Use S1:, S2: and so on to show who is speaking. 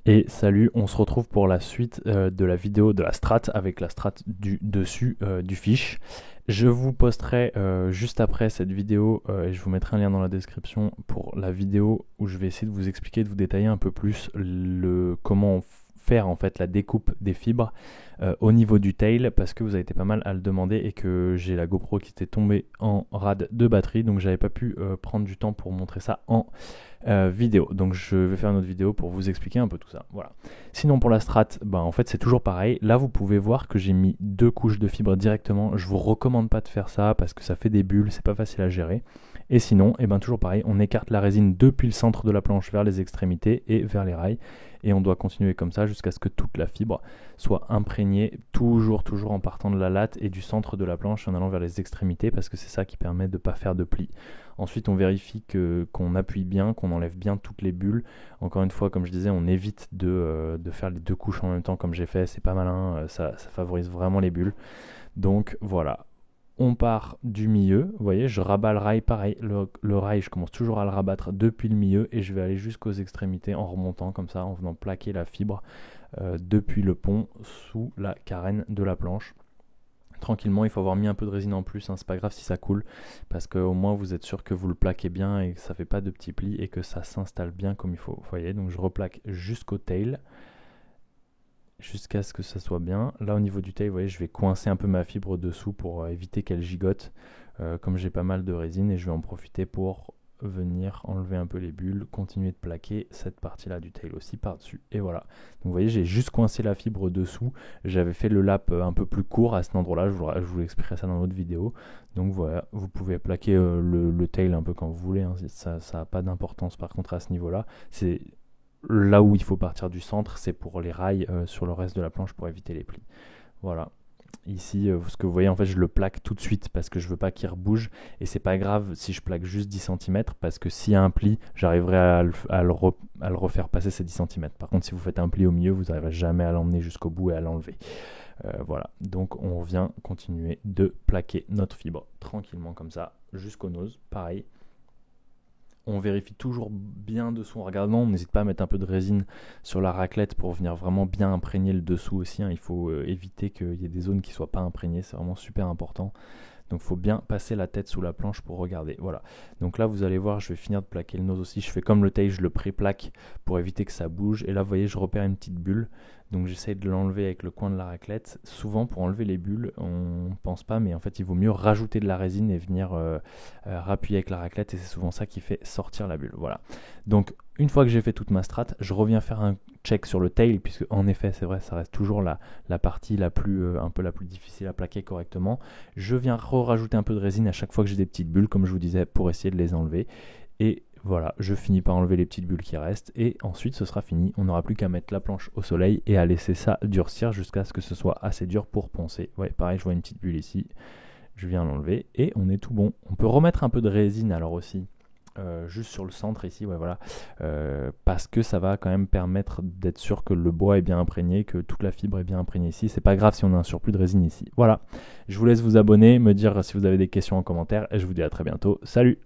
S1: Et salut, on se retrouve pour la suite de la vidéo de la strat avec la strat du dessus du fiche. Je vous posterai juste après cette vidéo et je vous mettrai un lien dans la description pour la vidéo où je vais essayer de vous expliquer, de vous détailler un peu plus comment faire en fait la découpe des fibres au niveau du tail, parce que vous avez été pas mal à le demander et que j'ai la GoPro qui était tombée en rade de batterie, donc j'avais pas pu prendre du temps pour montrer ça en vidéo. Donc je vais faire une autre vidéo pour vous expliquer un peu tout ça. Voilà. Sinon pour la strat, en fait c'est toujours pareil. Là vous pouvez voir que j'ai mis 2 couches de fibres directement. Je vous recommande pas de faire ça parce que ça fait des bulles, c'est pas facile à gérer. Et sinon, toujours pareil, on écarte la résine depuis le centre de la planche vers les extrémités et vers les rails. Et on doit continuer comme ça jusqu'à ce que toute la fibre soit imprégnée, toujours en partant de la latte et du centre de la planche en allant vers les extrémités, parce que c'est ça qui permet de ne pas faire de plis. Ensuite, on vérifie qu'on appuie bien, qu'on enlève bien toutes les bulles. Encore une fois, comme je disais, on évite de faire les 2 couches en même temps comme j'ai fait. C'est pas malin, ça favorise vraiment les bulles. Donc voilà. On part du milieu, vous voyez, je rabats le rail, pareil, le rail, je commence toujours à le rabattre depuis le milieu et je vais aller jusqu'aux extrémités en remontant comme ça, en venant plaquer la fibre depuis le pont sous la carène de la planche. Tranquillement, il faut avoir mis un peu de résine en plus, hein, c'est pas grave si ça coule, parce qu'au moins vous êtes sûr que vous le plaquez bien et que ça fait pas de petits plis et que ça s'installe bien comme il faut. Vous voyez, donc je replaque jusqu'au tail, jusqu'à ce que ça soit bien. Là au niveau du tail, vous voyez, je vais coincer un peu ma fibre dessous pour éviter qu'elle gigote, comme j'ai pas mal de résine, et je vais en profiter pour venir enlever un peu les bulles, continuer de plaquer cette partie là du tail aussi par dessus, et voilà. Donc vous voyez, j'ai juste coincé la fibre dessut. J'avais fait le lap un peu plus court à cet endroit là, je vous expliquerai ça dans l'autre vidéo. Donc voilà, vous pouvez plaquer le tail un peu quand vous voulez, hein. Ça n'a pas d'importance par contre à ce niveau là. C'est là où il faut partir du centre, c'est pour les rails sur le reste de la planche pour éviter les plis. Voilà. Ici, ce que vous voyez, en fait, je le plaque tout de suite parce que je veux pas qu'il rebouge. Et c'est pas grave si je plaque juste 10 cm, parce que s'il y a un pli, j'arriverai à le refaire passer ces 10 cm. Par contre, si vous faites un pli au milieu, vous n'arriverez jamais à l'emmener jusqu'au bout et à l'enlever. Voilà. Donc, on vient continuer de plaquer notre fibre tranquillement comme ça jusqu'aux noses. Pareil. On vérifie toujours bien dessous en regardant. On n'hésite pas à mettre un peu de résine sur la raclette pour venir vraiment bien imprégner le dessous aussi, hein. Il faut éviter qu'il y ait des zones qui ne soient pas imprégnées. C'est vraiment super important. Donc il faut bien passer la tête sous la planche pour regarder. Voilà. Donc là vous allez voir, je vais finir de plaquer le nose aussi. Je fais comme le tail, je le pré-plaque pour éviter que ça bouge. Et là vous voyez, je repère une petite bulle. Donc j'essaye de l'enlever avec le coin de la raclette. Souvent pour enlever les bulles, on ne pense pas, mais en fait il vaut mieux rajouter de la résine et venir rappuyer avec la raclette. Et c'est souvent ça qui fait sortir la bulle. Voilà. Donc une fois que j'ai fait toute ma strat, je reviens faire un check sur le tail, puisque en effet c'est vrai, ça reste toujours la partie un peu la plus difficile à plaquer correctement. Je viens rajouter un peu de résine à chaque fois que j'ai des petites bulles, comme je vous disais, pour essayer de les enlever. Et voilà, je finis par enlever les petites bulles qui restent, et ensuite ce sera fini. On n'aura plus qu'à mettre la planche au soleil et à laisser ça durcir jusqu'à ce que ce soit assez dur pour poncer. Ouais, pareil, je vois une petite bulle ici, je viens l'enlever et on est tout bon. On peut remettre un peu de résine alors aussi. Juste sur le centre ici, ouais, voilà, parce que ça va quand même permettre d'être sûr que le bois est bien imprégné, que toute la fibre est bien imprégnée ici. C'est pas grave si on a un surplus de résine ici. Voilà, je vous laisse vous abonner, me dire si vous avez des questions en commentaire, et je vous dis à très bientôt. Salut!